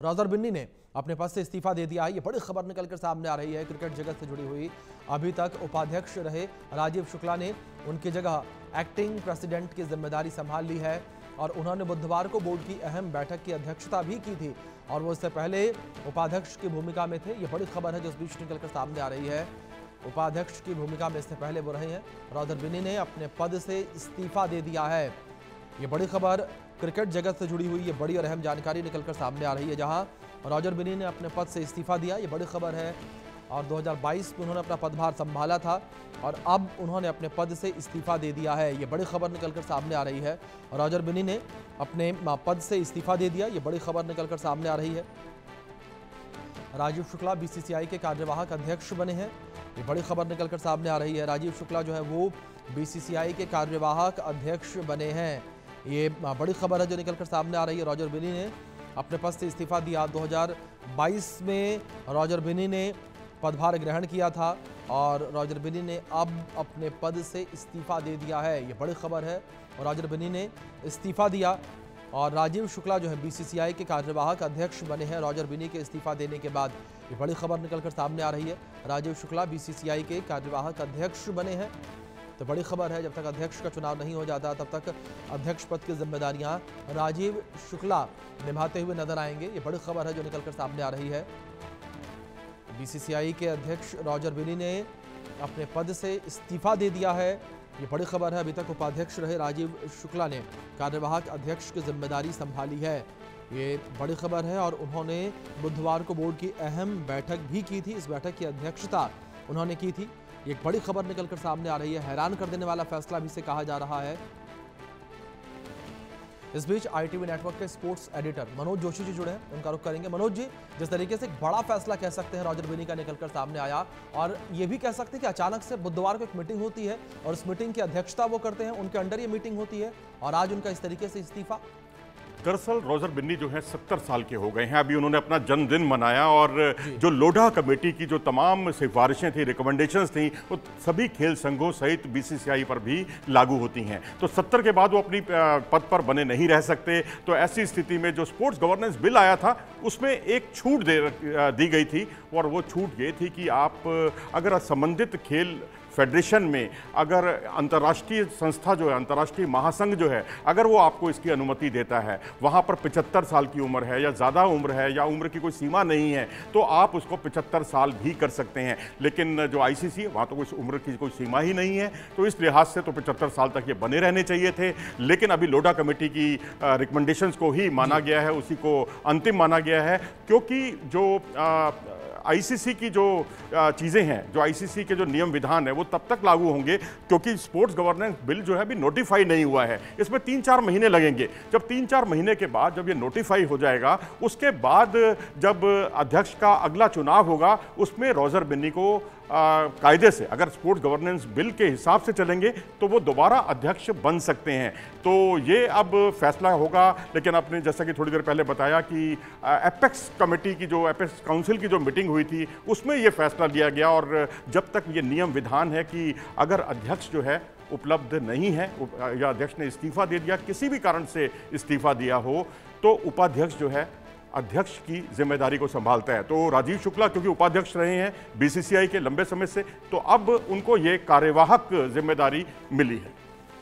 Roger Binni ने अपने पद से इस्तीफा दे दिया है। ये बड़ी खबर निकलकर सामने आ रही है क्रिकेट जगत से जुड़ी हुई। अभी तक उपाध्यक्ष रहे राजीव शुक्ला ने उनकी जगह एक्टिंग प्रेसिडेंट की जिम्मेदारी संभाल ली है और उन्होंने बुधवार को बोर्ड की अहम बैठक की अध्यक्षता भी की थी और वो इससे पहले उपाध्यक्ष की भूमिका में थे। ये बड़ी खबर है जो इस बीच निकलकर सामने आ रही है। उपाध्यक्ष की भूमिका में इससे पहले वो रहे हैं। रॉजर बिन्नी ने अपने पद से इस्तीफा दे दिया है। ये बड़ी खबर क्रिकेट जगत से जुड़ी हुई ये बड़ी और अहम जानकारी निकलकर सामने आ रही है, जहां रॉजर बिन्नी ने अपने पद से इस्तीफा दिया। ये बड़ी खबर है और 2022 में उन्होंने अपना पदभार संभाला था और अब उन्होंने अपने पद से इस्तीफा दे दिया है। ये बड़ी खबर निकलकर सामने आ रही है। रॉजर बिन्नी ने अपने पद से इस्तीफा दे दिया। ये बड़ी खबर निकलकर सामने आ रही है। राजीव शुक्ला बीसीसीआई के कार्यवाहक अध्यक्ष बने हैं। ये बड़ी खबर निकलकर सामने आ रही है। राजीव शुक्ला जो है वो बीसीसीआई के कार्यवाहक अध्यक्ष बने हैं। ये बड़ी खबर है जो निकलकर सामने आ रही है। रॉजर बिन्नी ने अपने पद से इस्तीफा दिया। 2022 में रॉजर बिन्नी ने पदभार ग्रहण किया था और रॉजर बिन्नी ने अब अपने पद से इस्तीफा दे दिया है। ये बड़ी खबर है। रॉजर बिन्नी ने इस्तीफा दिया और राजीव शुक्ला जो है बीसीसीआई के कार्यवाहक अध्यक्ष बने हैं रॉजर बिन्नी के इस्तीफा देने के बाद। ये बड़ी खबर निकलकर सामने आ रही है। राजीव शुक्ला बीसीसीआई के कार्यवाहक अध्यक्ष बने हैं। तो बड़ी खबर है, जब तक अध्यक्ष का चुनाव नहीं हो जाता तब तक अध्यक्ष पद की जिम्मेदारियां राजीव शुक्ला निभाते हुए नजर आएंगे। ये बड़ी खबर है जो निकलकर सामने आ रही है। बीसीसीआई के अध्यक्ष रॉजर बिन्नी ने अपने पद से इस्तीफा दे दिया है। ये बड़ी खबर है। अभी तक उपाध्यक्ष रहे राजीव शुक्ला ने कार्यवाहक अध्यक्ष की जिम्मेदारी संभाली है। ये बड़ी खबर है और उन्होंने बुधवार को बोर्ड की अहम बैठक भी की थी। इस बैठक की अध्यक्षता उन्होंने की थी। एक बड़ी खबर निकलकर सामने आ रही है। हैरान कर देने वाला फैसला भी से कहा जा रहा है। इस बीच ITV नेटवर्क के स्पोर्ट्स एडिटर मनोज जोशी जी जुड़े हैं, उनका रुख करेंगे। मनोज जी, जिस तरीके से एक बड़ा फैसला कह सकते हैं रॉजर बिन्नी का निकलकर सामने आया और ये भी कह सकते हैं कि अचानक से बुधवार को एक मीटिंग होती है और इस मीटिंग की अध्यक्षता वो करते हैं, उनके अंडर ये मीटिंग होती है और आज उनका इस तरीके से इस्तीफा। दरअसल रॉजर बिन्नी जो है 70 साल के हो गए हैं। अभी उन्होंने अपना जन्मदिन मनाया और जो लोढ़ा कमेटी की जो तमाम सिफारिशें थी, रिकमेंडेशंस थी, वो सभी खेल संघों सहित बीसीसीआई पर भी लागू होती हैं। तो 70 के बाद वो अपनी पद पर बने नहीं रह सकते। तो ऐसी स्थिति में जो स्पोर्ट्स गवर्नेंस बिल आया था उसमें एक छूट दी गई थी और वो छूट ये थी कि आप अगर संबंधित खेल फेडरेशन में अगर अंतर्राष्ट्रीय संस्था जो है, अंतर्राष्ट्रीय महासंघ जो है, अगर वो आपको इसकी अनुमति देता है, वहाँ पर 75 साल की उम्र है या ज़्यादा उम्र है या उम्र की कोई सीमा नहीं है, तो आप उसको 75 साल भी कर सकते हैं। लेकिन जो ICC है वहाँ तो कोई उम्र की कोई सीमा ही नहीं है। तो इस लिहाज से तो 75 साल तक ये बने रहने चाहिए थे। लेकिन अभी लोढ़ा कमेटी की रिकमेंडेशंस को ही माना गया है, उसी को अंतिम माना गया है, क्योंकि जो ICC की जो चीज़ें हैं, जो ICC के जो नियम विधान है वो तब तक लागू होंगे क्योंकि स्पोर्ट्स गवर्नेंस बिल जो है अभी नोटिफाई नहीं हुआ है। इसमें 3-4 महीने लगेंगे। जब 3-4 महीने के बाद जब ये नोटिफाई हो जाएगा, उसके बाद जब अध्यक्ष का अगला चुनाव होगा उसमें रॉजर बिन्नी को कायदे से, अगर स्पोर्ट्स गवर्नेंस बिल के हिसाब से चलेंगे तो वो दोबारा अध्यक्ष बन सकते हैं। तो ये अब फैसला होगा। लेकिन आपने जैसा कि थोड़ी देर पहले बताया कि एपेक्स कमेटी की जो एपेक्स काउंसिल की जो मीटिंग हुई थी उसमें ये फैसला लिया गया और जब तक ये नियम विधान है कि अगर अध्यक्ष जो है उपलब्ध नहीं है या अध्यक्ष ने इस्तीफा दे दिया, किसी भी कारण से इस्तीफा दिया हो, तो उपाध्यक्ष जो है अध्यक्ष की जिम्मेदारी को संभालता है। तो राजीव शुक्ला क्योंकि उपाध्यक्ष रहे हैं बीसीसीआई के लंबे समय से, तो अब उनको ये कार्यवाहक जिम्मेदारी मिली है।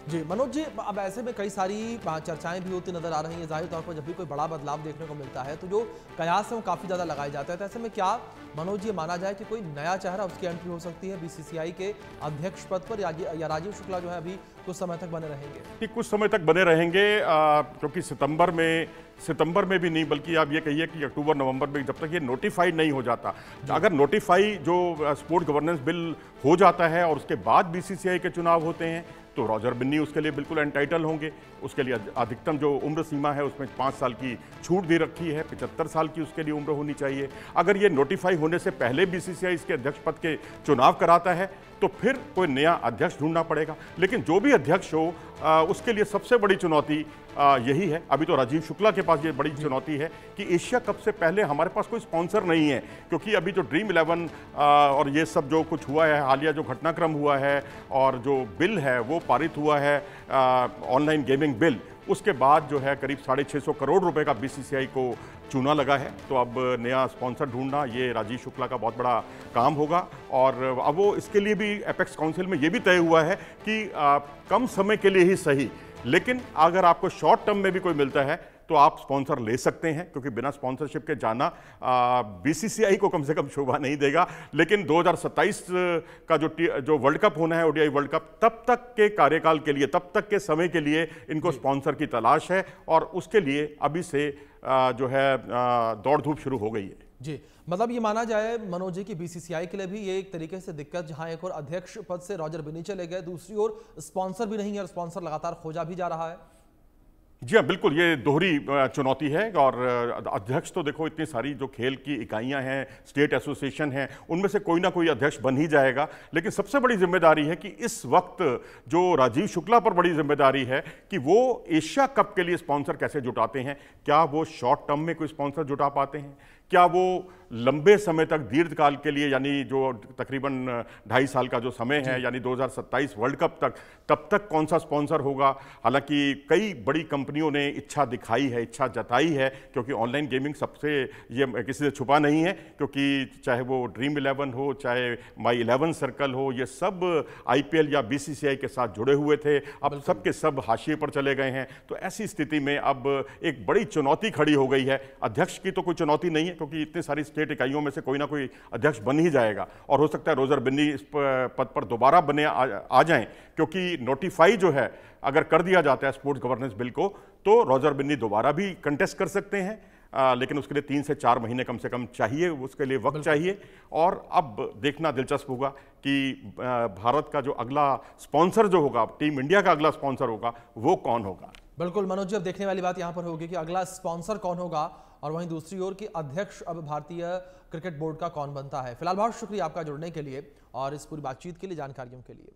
जी मनोज जी, अब ऐसे में कई सारी चर्चाएं भी होती नजर आ रही हैं। जाहिर तौर पर जब भी कोई बड़ा बदलाव देखने को मिलता है तो जो कयास है वो काफ़ी ज़्यादा लगाए जाते हैं। तो ऐसे में क्या मनोज जी माना जाए कि कोई नया चेहरा उसकी एंट्री हो सकती है बीसीसीआई के अध्यक्ष पद पर या राजीव शुक्ला जो है अभी कुछ समय तक बने रहेंगे? कुछ समय तक बने रहेंगे क्योंकि सितंबर में भी नहीं, बल्कि आप ये कहिए कि अक्टूबर नवंबर में, जब तक ये नोटिफाई नहीं हो जाता, अगर नोटिफाई जो स्पोर्ट्स गवर्नेंस बिल हो जाता है और उसके बाद बीसीसीआई के चुनाव होते हैं तो रॉजर बिन्नी उसके लिए बिल्कुल एंटाइटल होंगे। उसके लिए अधिकतम जो उम्र सीमा है उसमें 5 साल की छूट दे रखी है, 75 साल की उसके लिए उम्र होनी चाहिए। अगर ये नोटिफाई होने से पहले बीसीसीआई इसके अध्यक्ष पद के चुनाव कराता है तो फिर कोई नया अध्यक्ष ढूंढना पड़ेगा। लेकिन जो भी अध्यक्ष हो उसके लिए सबसे बड़ी चुनौती यही है। अभी तो राजीव शुक्ला के पास ये बड़ी चुनौती है कि एशिया कप से पहले हमारे पास कोई स्पॉन्सर नहीं है, क्योंकि अभी जो ड्रीम 11 और ये सब जो कुछ हुआ है, हालिया जो घटनाक्रम हुआ है और जो बिल है वो पारित हुआ है ऑनलाइन गेमिंग बिल, उसके बाद जो है करीब 650 करोड़ रुपए का बीसीसीआई को चूना लगा है। तो अब नया स्पॉन्सर ढूंढना ये राजीव शुक्ला का बहुत बड़ा काम होगा। और अब वो इसके लिए भी एपेक्स काउंसिल में ये भी तय हुआ है कि कम समय के लिए ही सही, लेकिन अगर आपको शॉर्ट टर्म में भी कोई मिलता है तो आप स्पॉन्सर ले सकते हैं, क्योंकि बिना स्पॉन्सरशिप के जाना बीसीसीआई को कम से कम शोभा नहीं देगा। लेकिन 2027 का जो वर्ल्ड कप होना है, ओडीआई वर्ल्ड कप, तब तक के कार्यकाल के लिए, तब तक के समय के लिए इनको स्पॉन्सर की तलाश है और उसके लिए अभी से जो है दौड़ धूप शुरू हो गई है। जी, मतलब ये माना जाए मनोज जी की बीसीसीआई के लिए भी ये एक तरीके से दिक्कत, जहां एक और अध्यक्ष पद से रॉजर बिन्नी चले गए, दूसरी ओर स्पॉन्सर भी नहीं है और स्पॉन्सर लगातार खोजा भी जा रहा है। जी हाँ, बिल्कुल, ये दोहरी चुनौती है। और अध्यक्ष तो देखो, इतनी सारी जो खेल की इकाइयां हैं, स्टेट एसोसिएशन हैं, उनमें से कोई ना कोई अध्यक्ष बन ही जाएगा। लेकिन सबसे बड़ी जिम्मेदारी है कि इस वक्त जो राजीव शुक्ला पर बड़ी जिम्मेदारी है कि वो एशिया कप के लिए स्पॉन्सर कैसे जुटाते हैं। क्या वो शॉर्ट टर्म में कोई स्पॉन्सर जुटा पाते हैं? क्या वो लंबे समय तक, दीर्घकाल के लिए, यानी जो तकरीबन 2.5 साल का जो समय है, यानी 2027 वर्ल्ड कप तक, तब तक कौन सा स्पॉन्सर होगा? हालांकि कई बड़ी कंपनियों ने इच्छा दिखाई है, इच्छा जताई है, क्योंकि ऑनलाइन गेमिंग सबसे, ये किसी से छुपा नहीं है, क्योंकि चाहे वो ड्रीम 11 हो, चाहे माई 11 सर्कल हो, ये सब IPL या BCCI के साथ जुड़े हुए थे। अब सब के सब हाशिए पर चले गए हैं। तो ऐसी स्थिति में अब एक बड़ी चुनौती खड़ी हो गई है। अध्यक्ष की तो कोई चुनौती नहीं है, क्योंकि इतनी सारी स्टेट इकाइयों में से कोई ना कोई अध्यक्ष बन ही जाएगा। और हो सकता है रोजर बिन्नी इस पद पर दोबारा बने आ जाएं, क्योंकि नोटिफाई जो है अगर कर दिया जाता है स्पोर्ट्स गवर्नेंस बिल को, तो रोजर बिन्नी दोबारा भी कंटेस्ट कर सकते हैं। लेकिन उसके लिए 3 से 4 महीने कम से कम चाहिए, उसके लिए वक्त चाहिए। और अब देखना दिलचस्प होगा कि भारत का जो अगला स्पॉन्सर जो होगा, टीम इंडिया का अगला स्पॉन्सर होगा, वो कौन होगा। बिल्कुल मनोज जी, अब देखने वाली बात यहां पर होगी कि अगला स्पॉन्सर कौन होगा और वहीं दूसरी ओर की अध्यक्ष अब भारतीय क्रिकेट बोर्ड का कौन बनता है। फिलहाल बहुत शुक्रिया आपका जुड़ने के लिए और इस पूरी बातचीत के लिए, जानकारियों के लिए।